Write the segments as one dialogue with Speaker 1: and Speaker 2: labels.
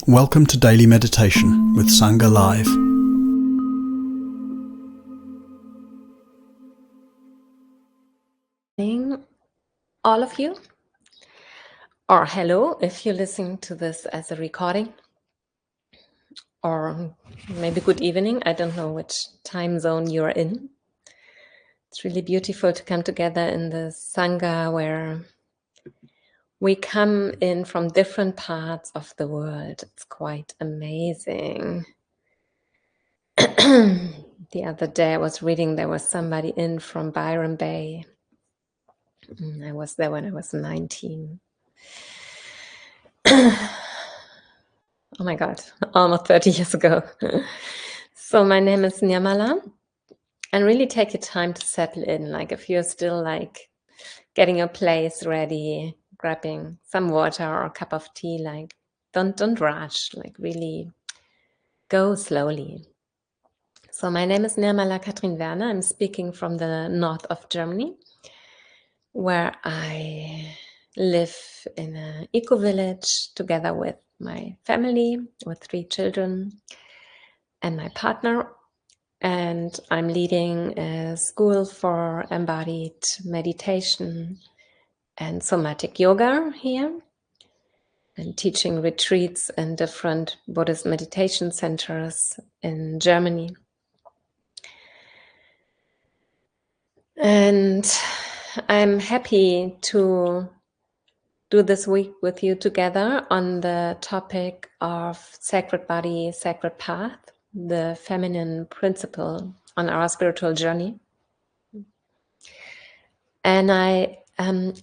Speaker 1: Welcome to Daily Meditation with Sangha Live.
Speaker 2: All of you, or hello if you're listening to this as a recording, or maybe good evening. I don't know which time zone you're in. It's really beautiful to come together in the Sangha where we come in from different parts of the world. It's quite amazing. The other day I was reading there was somebody in from Byron Bay. I was there when I was 19. Oh my God, almost 30 years ago. So my name is Nirmala, and really take your time to settle in. Like if you're still like getting your place ready, grabbing some water or a cup of tea, like don't rush, like really go slowly. So my name is Nirmala Werner. I'm speaking from the north of Germany, where I live in an eco-village together with my family, with 3 children and my partner. And I'm leading a school for embodied meditation and somatic yoga here, and teaching retreats in different Buddhist meditation centers in Germany. And I'm happy to do this week with you together on the topic of sacred body, sacred path, the feminine principle on our spiritual journey. And I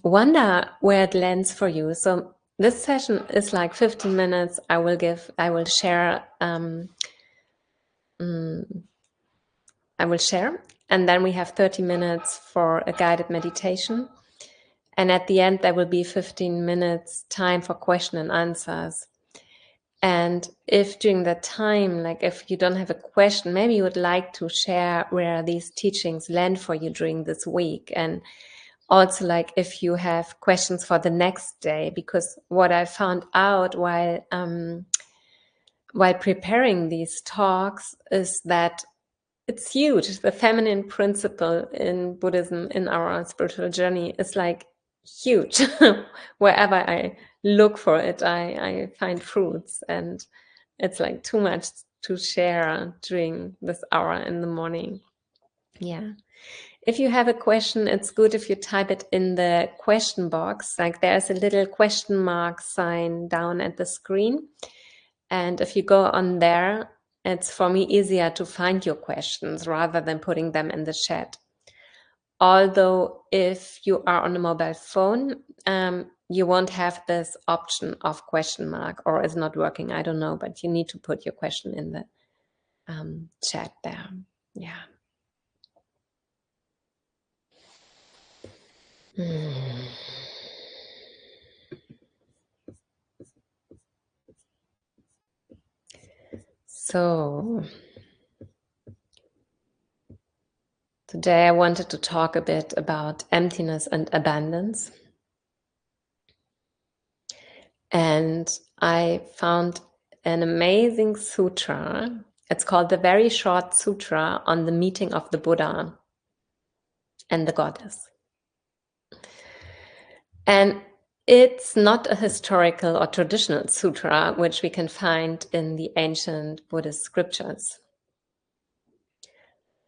Speaker 2: wonder where it lands for you. So this session is like 15 minutes. I will share, and then we have 30 minutes for a guided meditation. And at the end, there will be 15 minutes time for question and answers. And if during that time, like if you don't have a question, maybe you would like to share where these teachings land for you during this week. And also like if you have questions for the next day, because what I found out while preparing these talks is that it's huge. The feminine principle in Buddhism, in our spiritual journey, is like huge. Wherever I look for it, I find fruits, and it's like too much to share during this hour in the morning. Yeah. If you have a question, it's good if you type it in the question box. Like there's a little question mark sign down at the screen. And if you go on there, it's for me easier to find your questions rather than putting them in the chat. Although if you are on a mobile phone, you won't have this option of question mark, or it's not working. I don't know, but you need to put your question in the chat there. Yeah. So today I wanted to talk a bit about emptiness and abundance. And I found an amazing sutra. It's called the Very Short Sutra on the Meeting of the Buddha and the Goddess. And it's not a historical or traditional sutra, which we can find in the ancient Buddhist scriptures.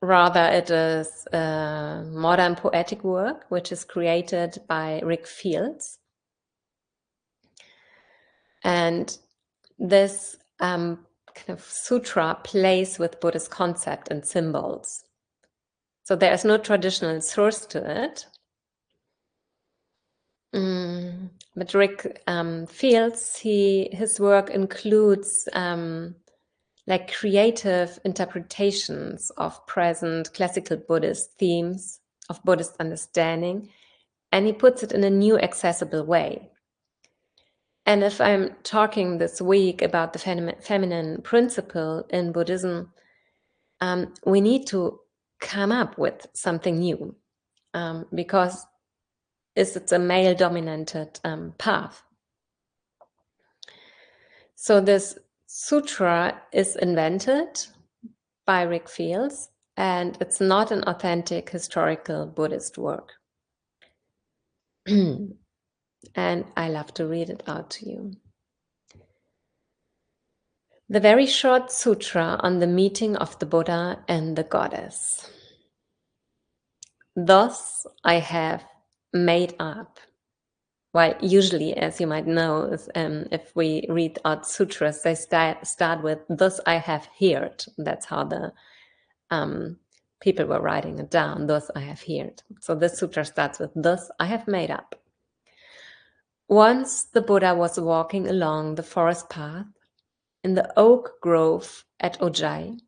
Speaker 2: Rather, it is a modern poetic work, which is created by Rick Fields. And this kind of sutra plays with Buddhist concept and symbols. So there is no traditional source to it. But Rick Fields, his work includes like creative interpretations of present classical Buddhist themes, of Buddhist understanding, and he puts it in a new accessible way. And if I'm talking this week about the feminine principle in Buddhism, we need to come up with something new, because it's a male-dominated path. So this sutra is invented by Rick Fields, and it's not an authentic historical Buddhist work. And I love to read it out to you. The very short sutra on the meeting of the Buddha and the goddess. Thus I have made up. Well, usually, as you might know, if we read out sutras, they start with, thus I have heard. That's how the people were writing it down, thus I have heard. So this sutra starts with, thus I have made up. Once the Buddha was walking along the forest path in the oak grove at Ojai,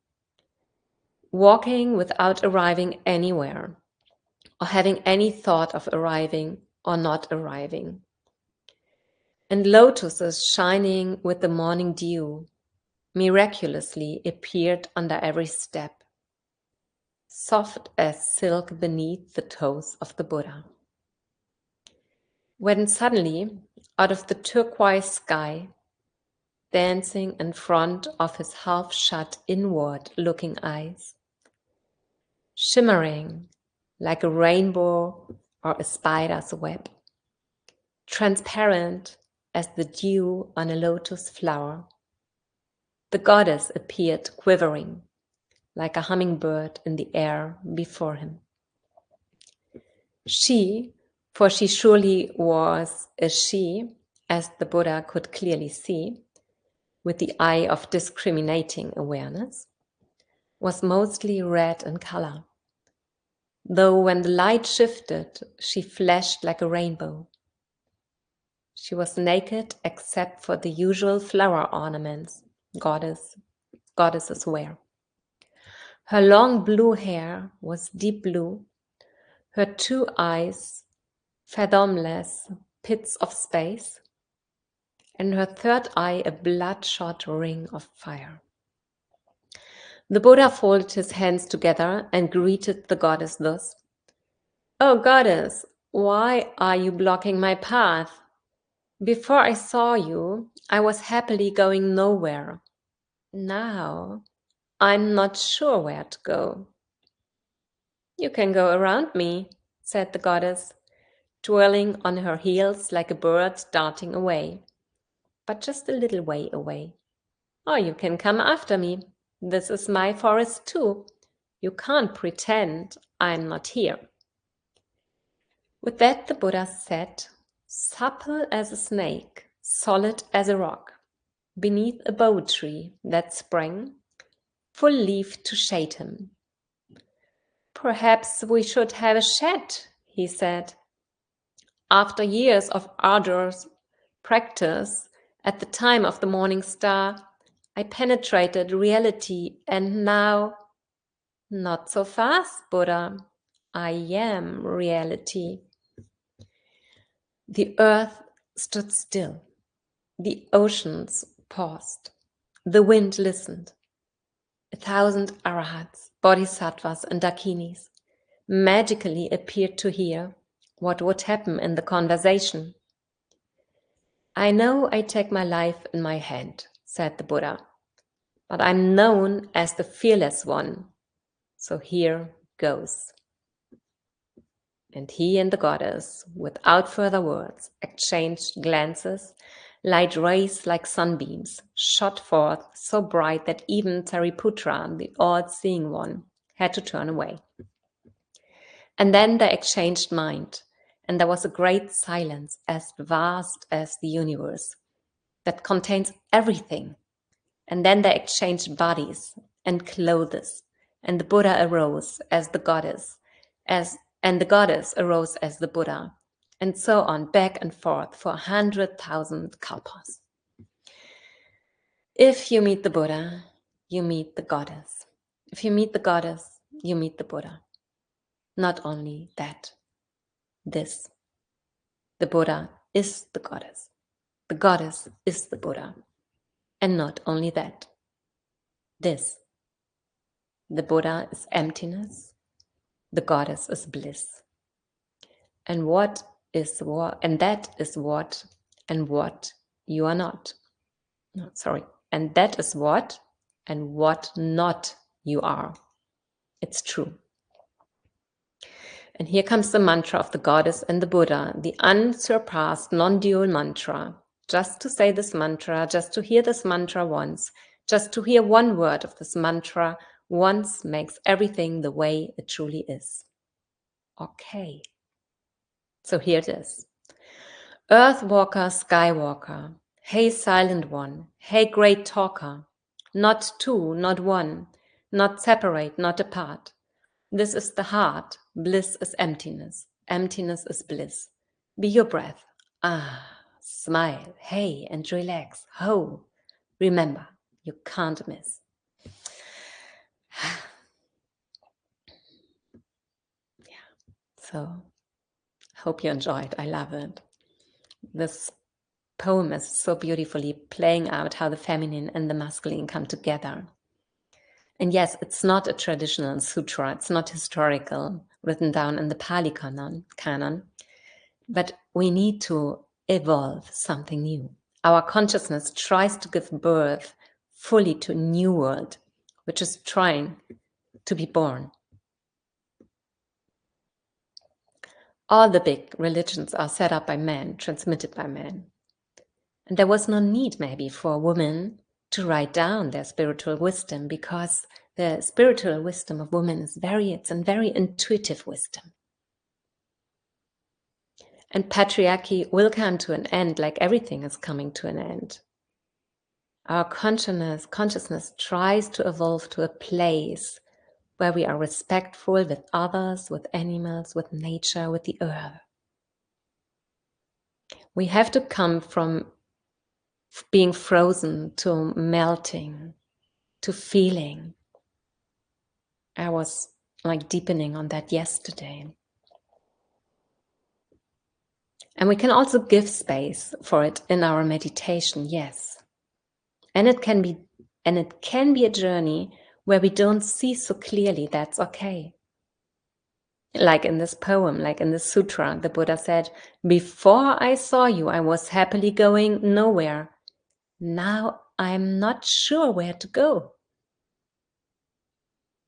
Speaker 2: walking without arriving anywhere, or having any thought of arriving or not arriving. And lotuses shining with the morning dew miraculously appeared under every step, soft as silk beneath the toes of the Buddha. When suddenly, out of the turquoise sky, dancing in front of his half-shut inward-looking eyes, shimmering like a rainbow or a spider's web, transparent as the dew on a lotus flower, the goddess appeared quivering like a hummingbird in the air before him. She, for she surely was a she, as the Buddha could clearly see, with the eye of discriminating awareness, was mostly red in color, though when the light shifted, she flashed like a rainbow. She was naked except for the usual flower ornaments goddesses wear. Her long blue hair was deep blue, her two eyes fathomless pits of space, and her third eye a bloodshot ring of fire. The Buddha folded his hands together and greeted the goddess thus. "Oh goddess, why are you blocking my path? Before I saw you, I was happily going nowhere. Now, I'm not sure where to go." "You can go around me," said the goddess, twirling on her heels like a bird darting away, but just a little way away. "Or you can come after me. This is my forest too. You can't pretend I'm not here." With that the Buddha sat, supple as a snake, solid as a rock, beneath a bow tree that sprang, full-leaved to shade him. "Perhaps we should have a chat," he said. "After years of arduous practice, at the time of the morning star, I penetrated reality, and now, not so fast, Buddha. I am reality." The earth stood still. The oceans paused. The wind listened. 1,000 arahats, bodhisattvas, and dakinis magically appeared to hear what would happen in the conversation. "I know I take my life in my hand," said the Buddha, "but I'm known as the fearless one, so here goes." And he and the goddess, without further words, exchanged glances. Light rays like sunbeams shot forth so bright that even Sariputra, the all-seeing one, had to turn away. And then they exchanged mind, and there was a great silence as vast as the universe that contains everything. And then they exchanged bodies and clothes, and the Buddha arose as the goddess, and the goddess arose as the Buddha, and so on, back and forth for 100,000 kalpas. If you meet the Buddha, you meet the goddess. If you meet the goddess, you meet the Buddha. Not only that, this. The Buddha is the goddess. The goddess is the Buddha. And not only that, this. The Buddha is emptiness. The goddess is bliss. And that is what and what you are not. No, sorry. And that is what and what not you are. It's true. And here comes the mantra of the goddess and the Buddha, the unsurpassed non-dual mantra. Just to say this mantra, just to hear this mantra once, just to hear one word of this mantra once makes everything the way it truly is. Okay. So here it is. Earthwalker, Skywalker. Hey, silent one. Hey, great talker. Not two, not one. Not separate, not apart. This is the heart. Bliss is emptiness. Emptiness is bliss. Be your breath. Smile. Hey, and relax. Ho. Remember, you can't miss. So, hope you enjoyed. I love it. This poem is so beautifully playing out how the feminine and the masculine come together. And yes, it's not a traditional sutra. It's not historical, written down in the Pali canon, but we need to evolve something new. Our consciousness tries to give birth fully to a new world, which is trying to be born. All the big religions are set up by men, transmitted by men. And there was no need maybe for women to write down their spiritual wisdom, because the spiritual wisdom of women is it's a very intuitive wisdom. And patriarchy will come to an end, like everything is coming to an end. Our consciousness tries to evolve to a place where we are respectful with others, with animals, with nature, with the earth. We have to come from being frozen to melting, to feeling. I was like deepening on that yesterday. And we can also give space for it in our meditation, yes. And it can be a journey where we don't see so clearly. That's okay. Like in this poem, like in this sutra, the Buddha said, before I saw you, I was happily going nowhere. Now I'm not sure where to go.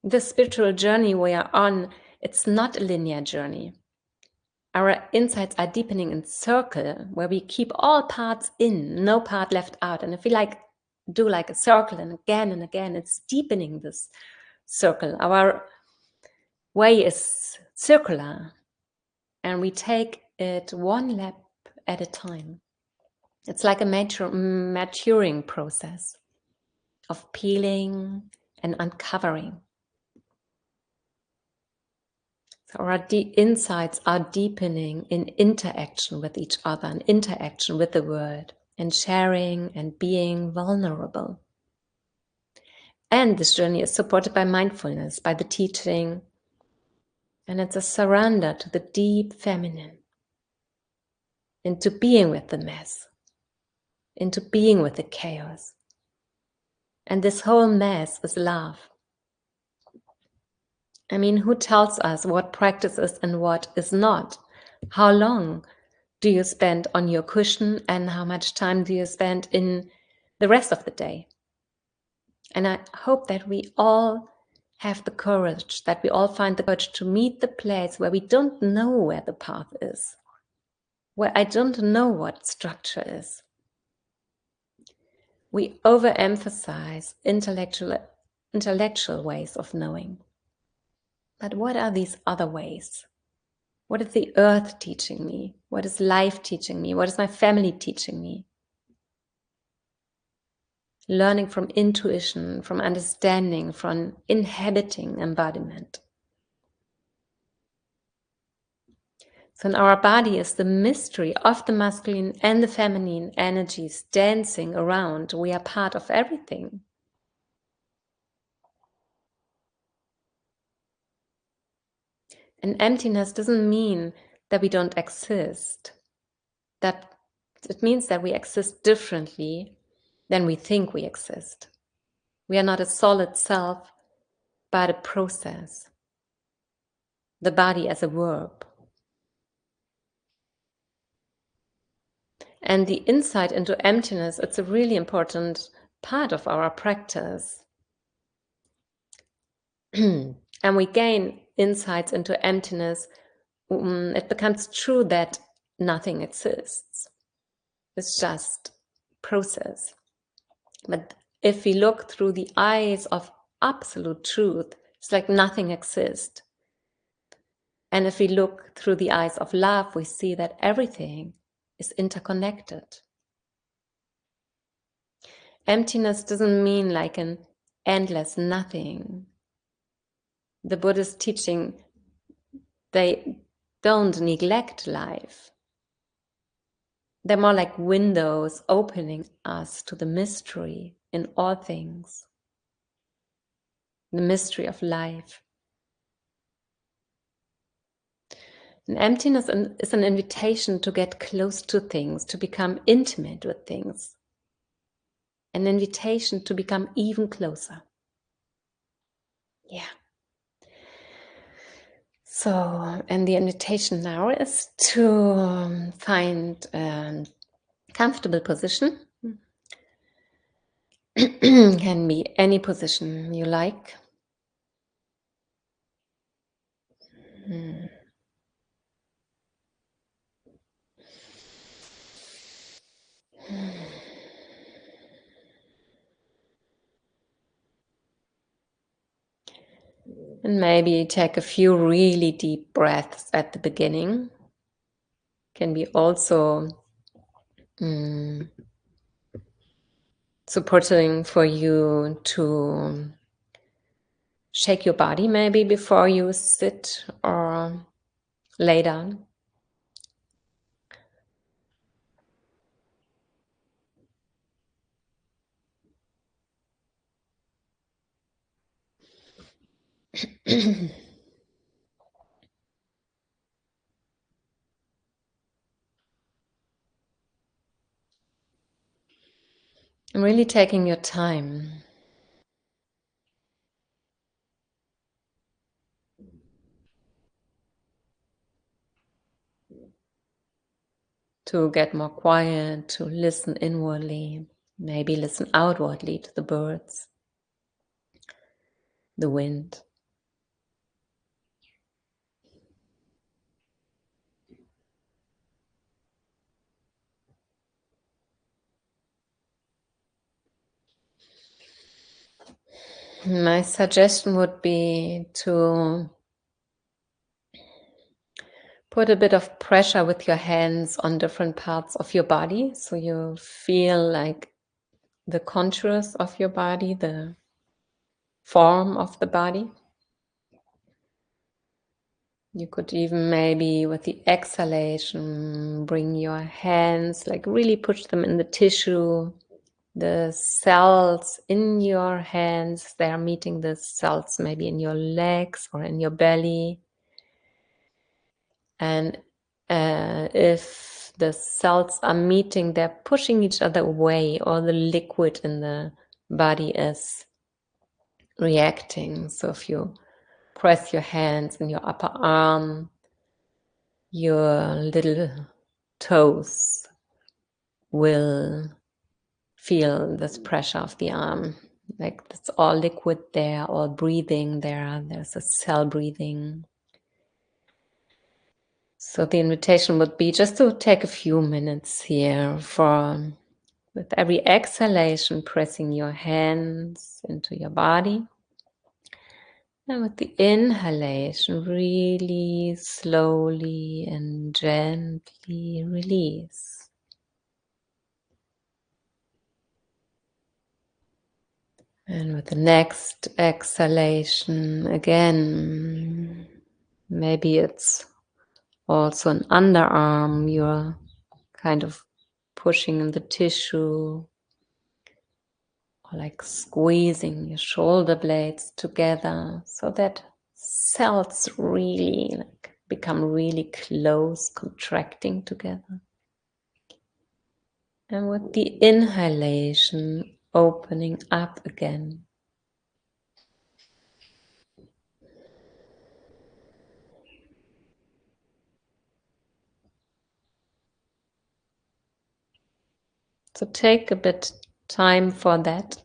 Speaker 2: The spiritual journey we are on, it's not a linear journey. Our insights are deepening in circle, where we keep all parts in, no part left out. And if we do like a circle and again, it's deepening this circle. Our way is circular, and we take it one lap at a time. It's like a maturing process of peeling and uncovering. So our insights are deepening in interaction with each other, and interaction with the world, and sharing and being vulnerable. And this journey is supported by mindfulness, by the teaching, and it's a surrender to the deep feminine, into being with the mess, into being with the chaos. And this whole mess is love. I mean, who tells us what practice is and what is not? How long do you spend on your cushion, and how much time do you spend in the rest of the day? And I hope that we all have the courage, that we all find the courage to meet the place where we don't know where the path is, where I don't know what structure is. We overemphasize intellectual ways of knowing. But what are these other ways? What is the earth teaching me? What is life teaching me? What is my family teaching me? Learning from intuition, from understanding, from inhabiting embodiment. So in our body is the mystery of the masculine and the feminine energies dancing around. We are part of everything. And emptiness doesn't mean that we don't exist. That it means that we exist differently than we think we exist. We are not a solid self, but a process. The body as a verb. And the insight into emptiness, it's a really important part of our practice. And we gain insights into emptiness. It becomes true that nothing exists. It's just process. But if we look through the eyes of absolute truth, it's like nothing exists. And if we look through the eyes of love, we see that everything is interconnected. Emptiness doesn't mean like an endless nothing. The Buddhist teaching, they don't neglect life. They're more like windows opening us to the mystery in all things, the mystery of life. And emptiness is an invitation to get close to things, to become intimate with things, an invitation to become even closer. Yeah. So, and the invitation now is to find a comfortable position. Can be any position you like. And maybe take a few really deep breaths at the beginning. Can be also supporting for you to shake your body maybe before you sit or lay down. And really taking your time. To get more quiet, to listen inwardly, maybe listen outwardly to the birds, the wind. My suggestion would be to put a bit of pressure with your hands on different parts of your body, so you feel like the contours of your body, the form of the body. You could even maybe with the exhalation bring your hands, like really push them in the tissue. The cells in your hands, they are meeting the cells maybe in your legs or in your belly. And if the cells are meeting, they're pushing each other away, or the liquid in the body is reacting. So if you press your hands in your upper arm, your little toes will feel this pressure of the arm. Like it's all liquid there, all breathing there. There's a cell breathing. So the invitation would be just to take a few minutes here for, with every exhalation, pressing your hands into your body. And with the inhalation, really slowly and gently release. And with the next exhalation, again, maybe it's also an underarm, you're kind of pushing in the tissue, or like squeezing your shoulder blades together so that cells really like become really close, contracting together. And with the inhalation, opening up again. So take a bit time for that.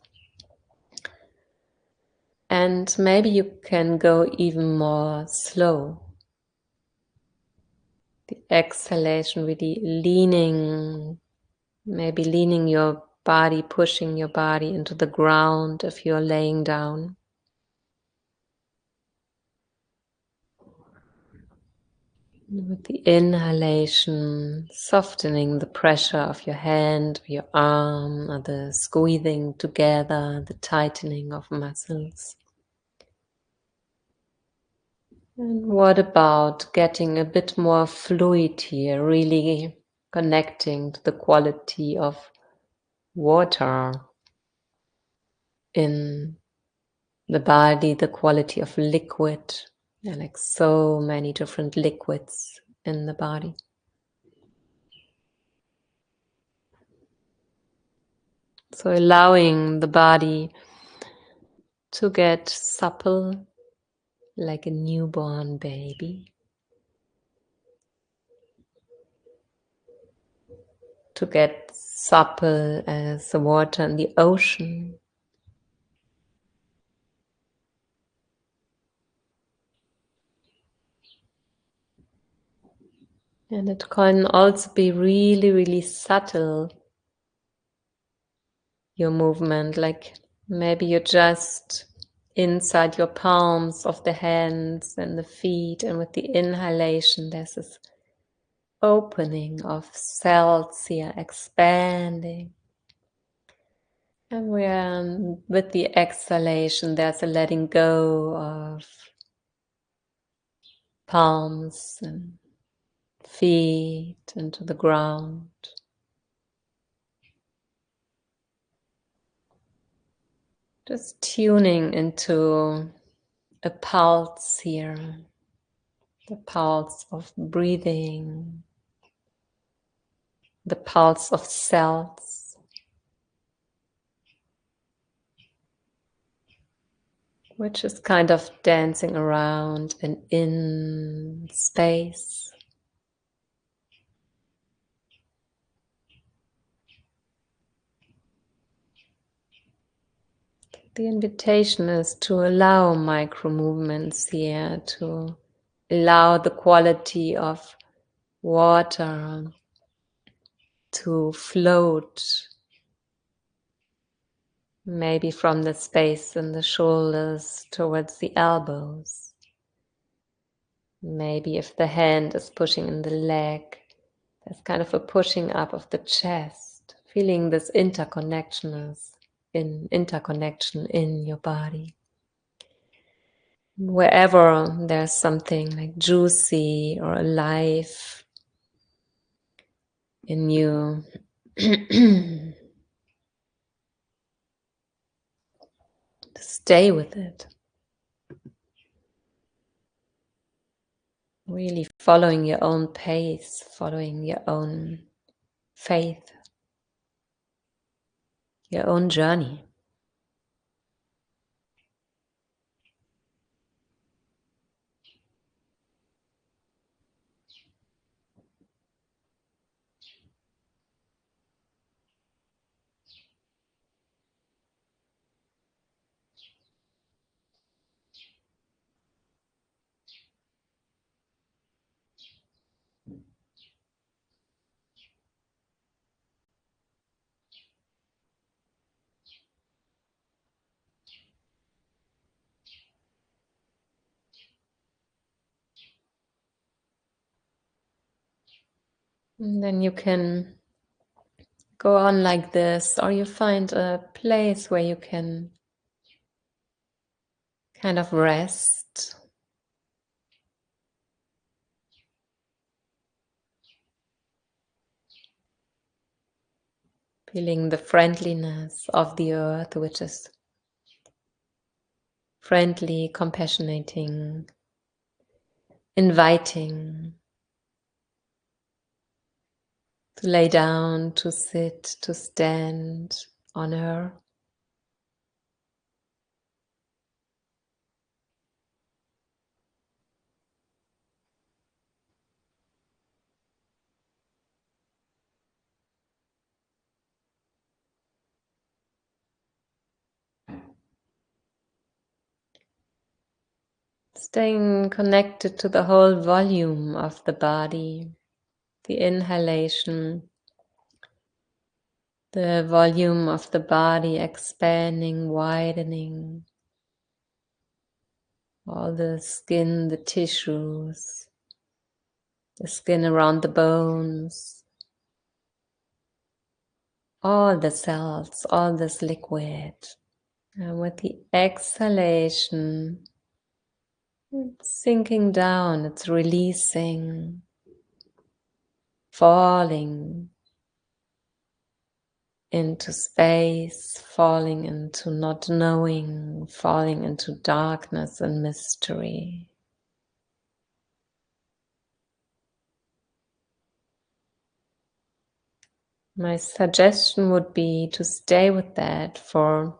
Speaker 2: And maybe you can go even more slow. The exhalation really leaning, maybe leaning your body, pushing your body into the ground if you're laying down. With the inhalation, softening the pressure of your hand, or your arm, or the squeezing together, the tightening of muscles. And what about getting a bit more fluid here, really connecting to the quality of water in the body, the quality of liquid. There are like so many different liquids in the body. So allowing the body to get supple like a newborn baby, to get supple as the water in the ocean. And it can also be really, really subtle, your movement, like maybe you're just inside your palms of the hands and the feet, and with the inhalation there's this opening of cells here, expanding. And with the exhalation there's a letting go of palms and feet into the ground. Just tuning into a pulse here, the pulse of breathing, the pulse of cells, which is kind of dancing around and in space. The invitation is to allow micro movements here, to allow the quality of water to float, maybe from the space in the shoulders towards the elbows. Maybe if the hand is pushing in the leg, there's kind of a pushing up of the chest, feeling this interconnection in your body. Wherever there's something like juicy or alive in you, to stay with it. Really following your own pace, following your own faith, your own journey. And then you can go on like this, or you find a place where you can kind of rest. Feeling the friendliness of the earth, which is friendly, compassionating, inviting to lay down, to sit, to stand on her. Staying connected to the whole volume of the body, the inhalation, the volume of the body expanding, widening, all the skin, the tissues, the skin around the bones, all the cells, all this liquid. And with the exhalation, it's sinking down, it's releasing, falling into space, falling into not knowing, falling into darkness and mystery. My suggestion would be to stay with that for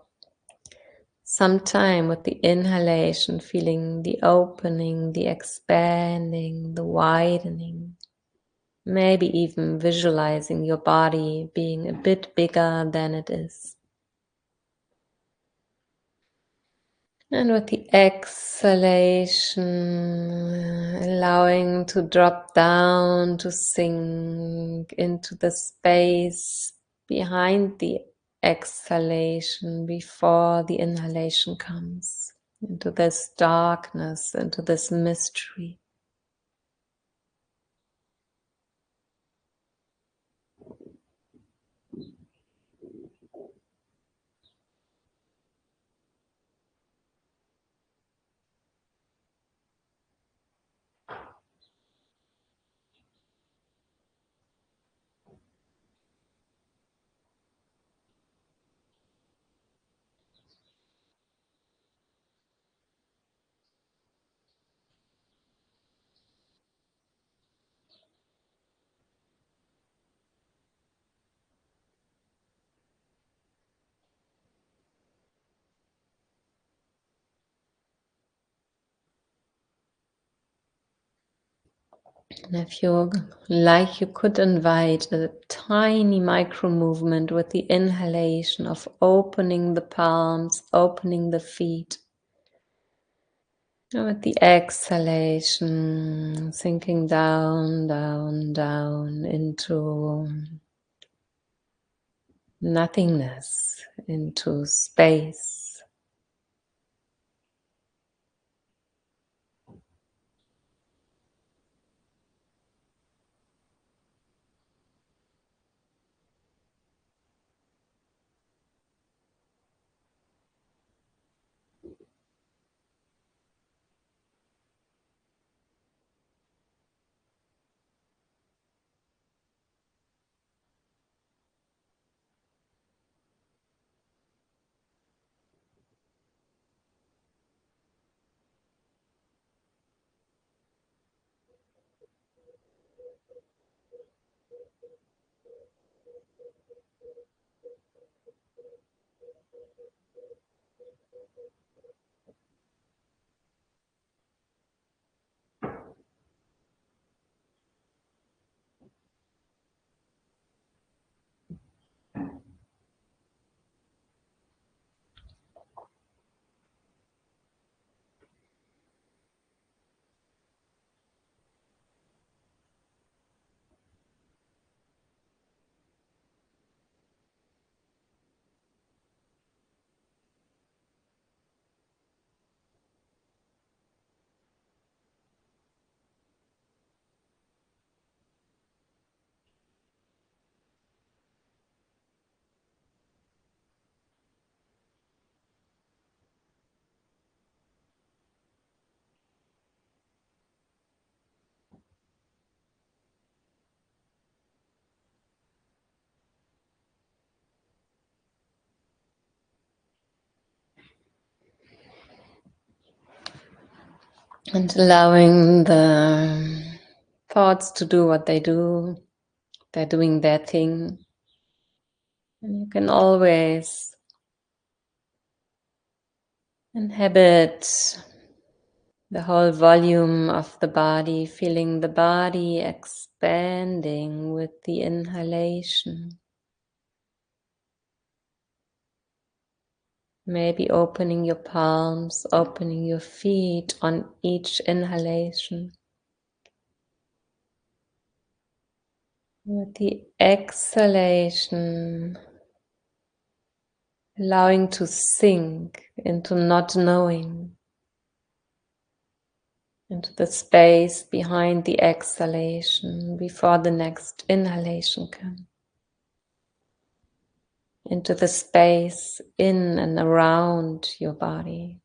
Speaker 2: some time, with the inhalation, feeling the opening, the expanding, the widening. Maybe even visualizing your body being a bit bigger than it is. And with the exhalation, allowing to drop down, to sink into the space behind the exhalation before the inhalation comes, into this darkness, into this mystery. And if you like, you could invite a tiny micro movement with the inhalation of opening the palms, opening the feet. And with the exhalation, sinking down, down, down into nothingness, into space. And allowing the thoughts to do what they do. They're doing their thing. And you can always inhabit the whole volume of the body, feeling the body expanding with the inhalation. Maybe opening your palms, opening your feet on each inhalation. With the exhalation, allowing to sink into not knowing, into the space behind the exhalation before the next inhalation comes. Into the space in and around your body.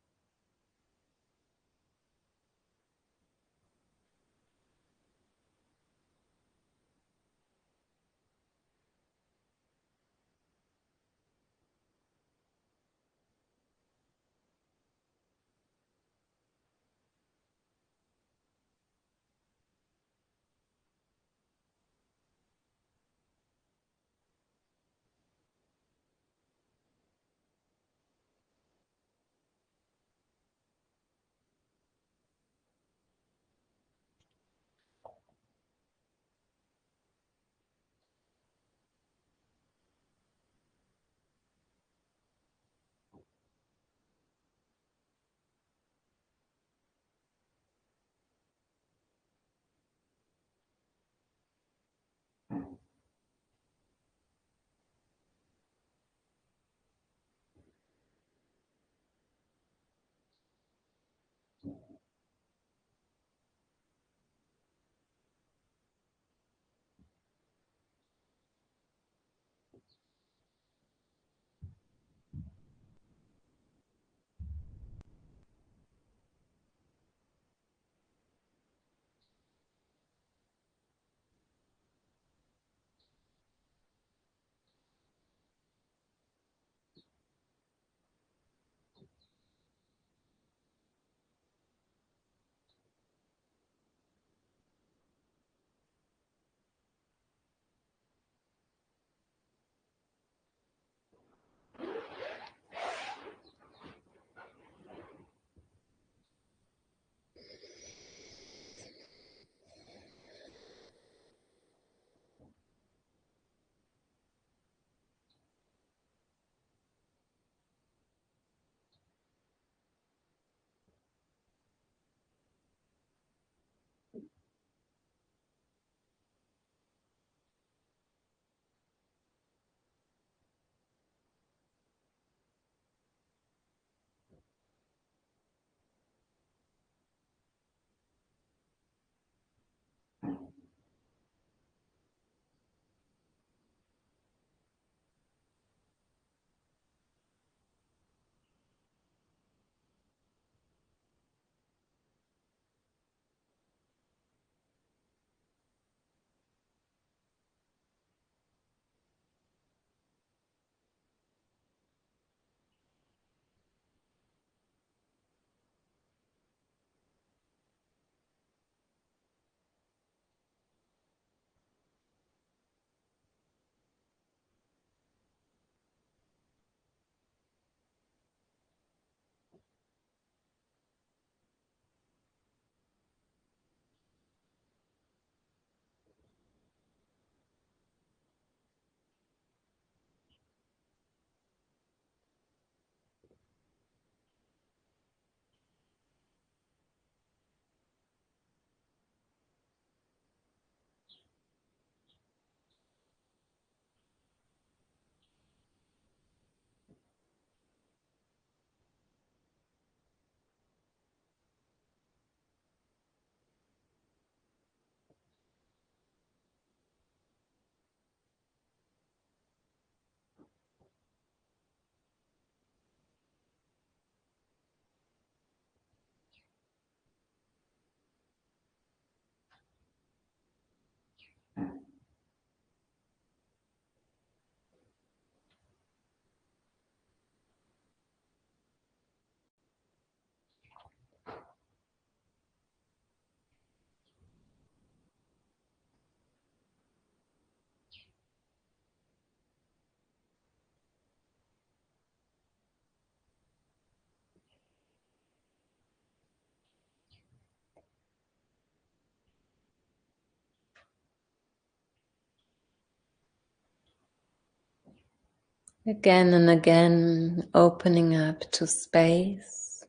Speaker 2: Again and again, opening up to space.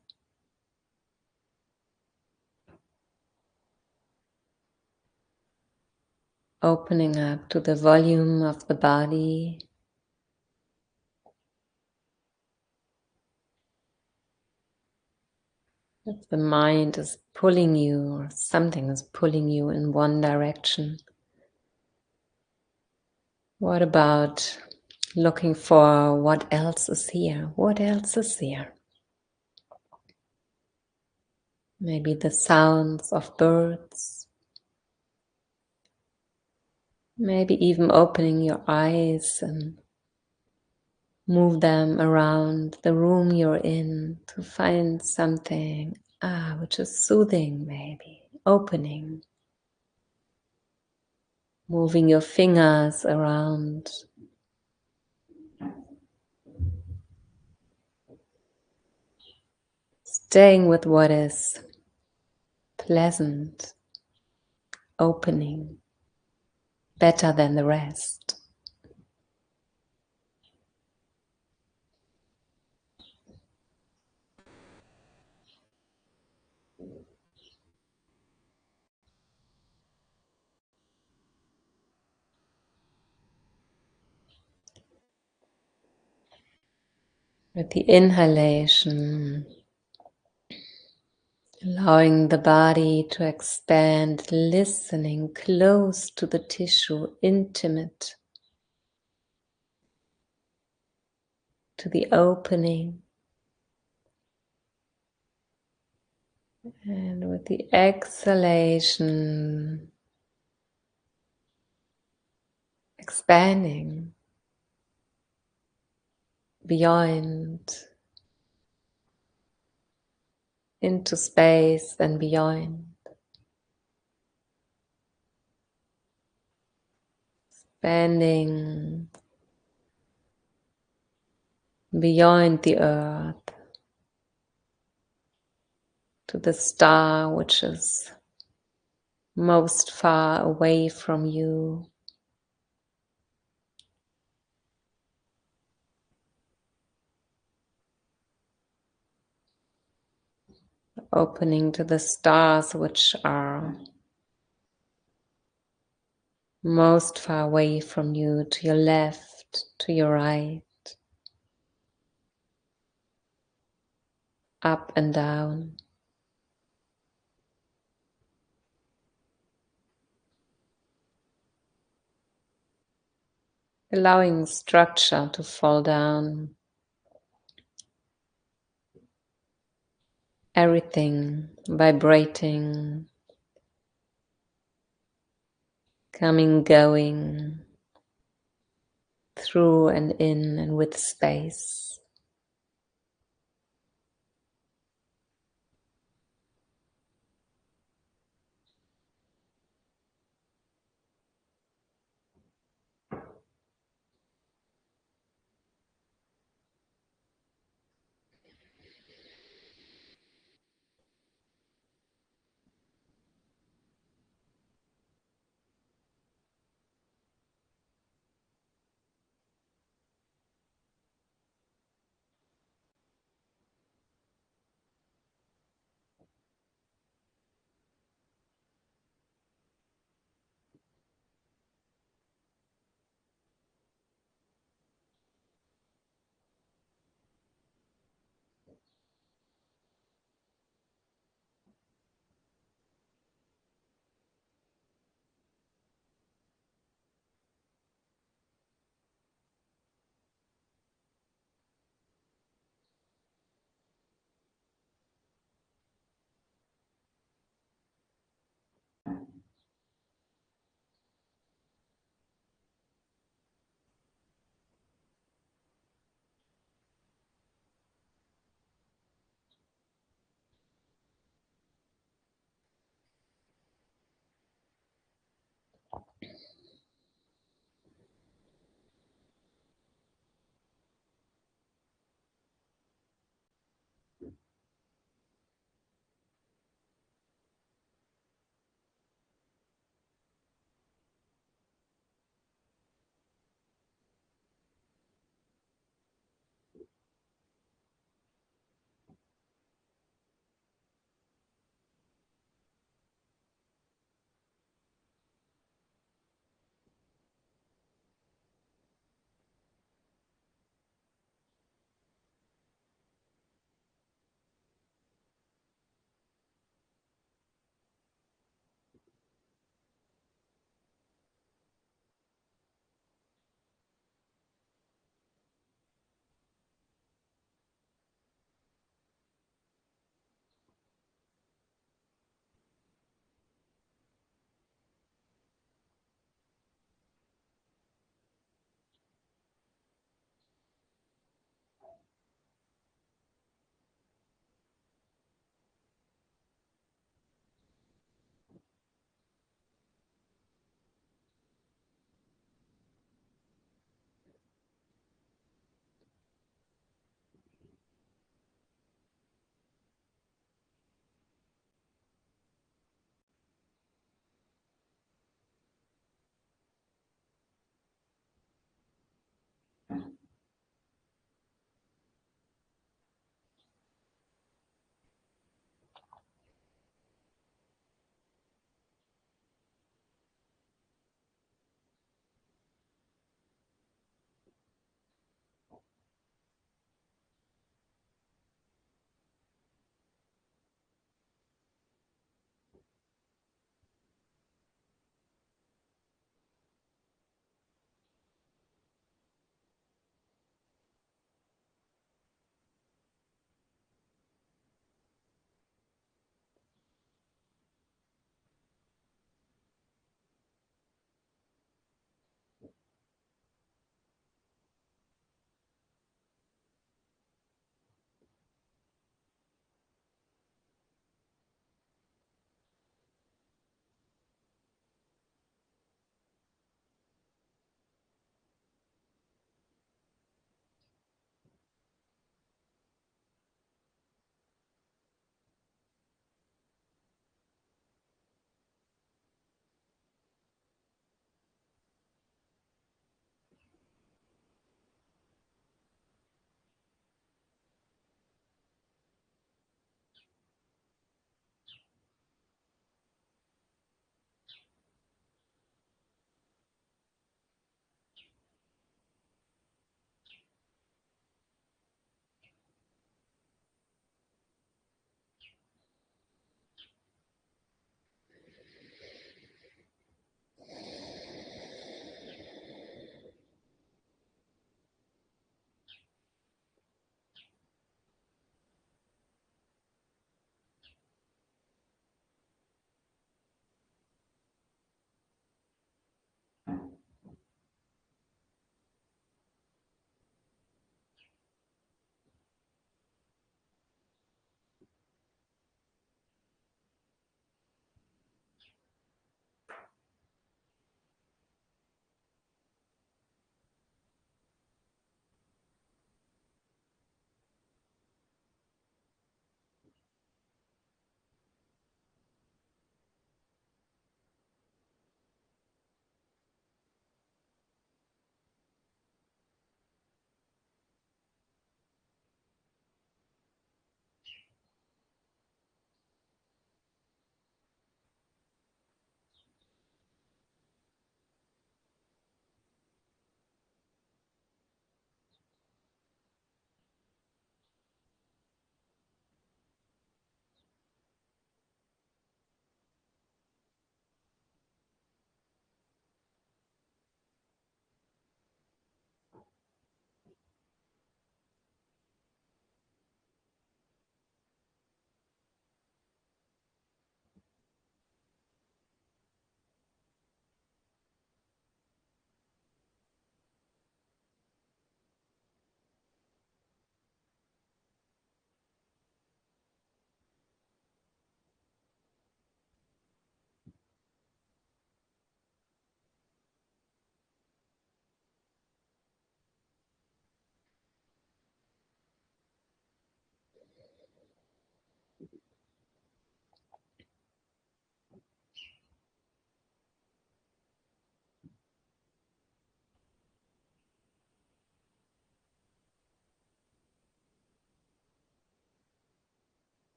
Speaker 2: Opening up to the volume of the body. If the mind is pulling you or something is pulling you in one direction, what about looking for what else is here? What else is here? Maybe the sounds of birds. Maybe even opening your eyes and move them around the room you're in to find something, which is soothing maybe. Opening. Moving your fingers around. Staying with what is pleasant, opening, better than the rest. With the inhalation, allowing the body to expand, listening close to the tissue, intimate to the opening. And with the exhalation, expanding beyond, into space and beyond. Expanding beyond the earth to the star which is most far away from you. Opening to the stars which are most far away from you, to your left, to your right, up and down. Allowing structure to fall down. Everything vibrating, coming, going, through and in and with space.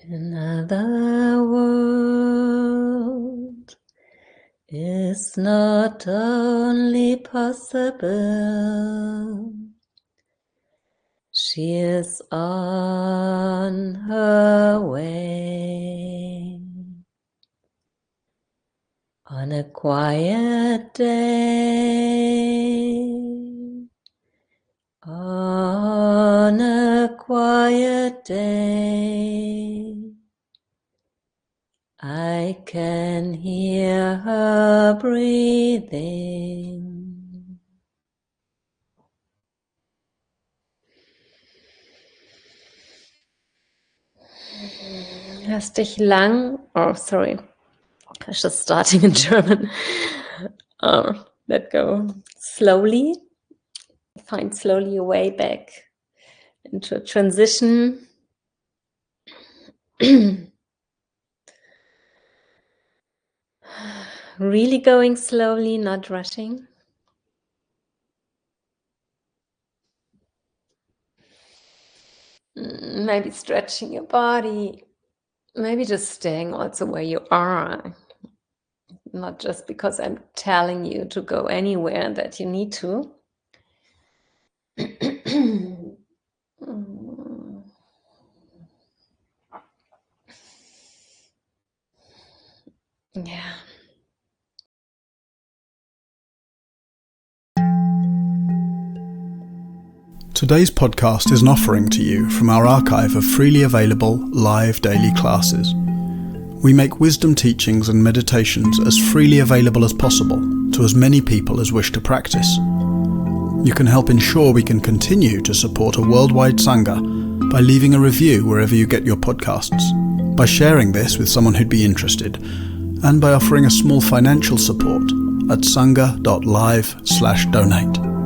Speaker 2: Another world is not only possible, she is on her way. On a quiet day, on a quiet day, I can hear her breathing. Lass dich lang, I was just starting in German. Let go slowly. Find slowly your way back into a transition. Really going slowly, not rushing. Maybe stretching your body. Maybe just staying also where you are. Not just because I'm telling you to go anywhere that you need to. Yeah.
Speaker 1: Today's podcast is an offering to you from our archive of freely available live daily classes. We make wisdom teachings and meditations as freely available as possible to as many people as wish to practice. You can help ensure we can continue to support a worldwide Sangha by leaving a review wherever you get your podcasts, by sharing this with someone who'd be interested, and by offering a small financial support at sangha.live/donate.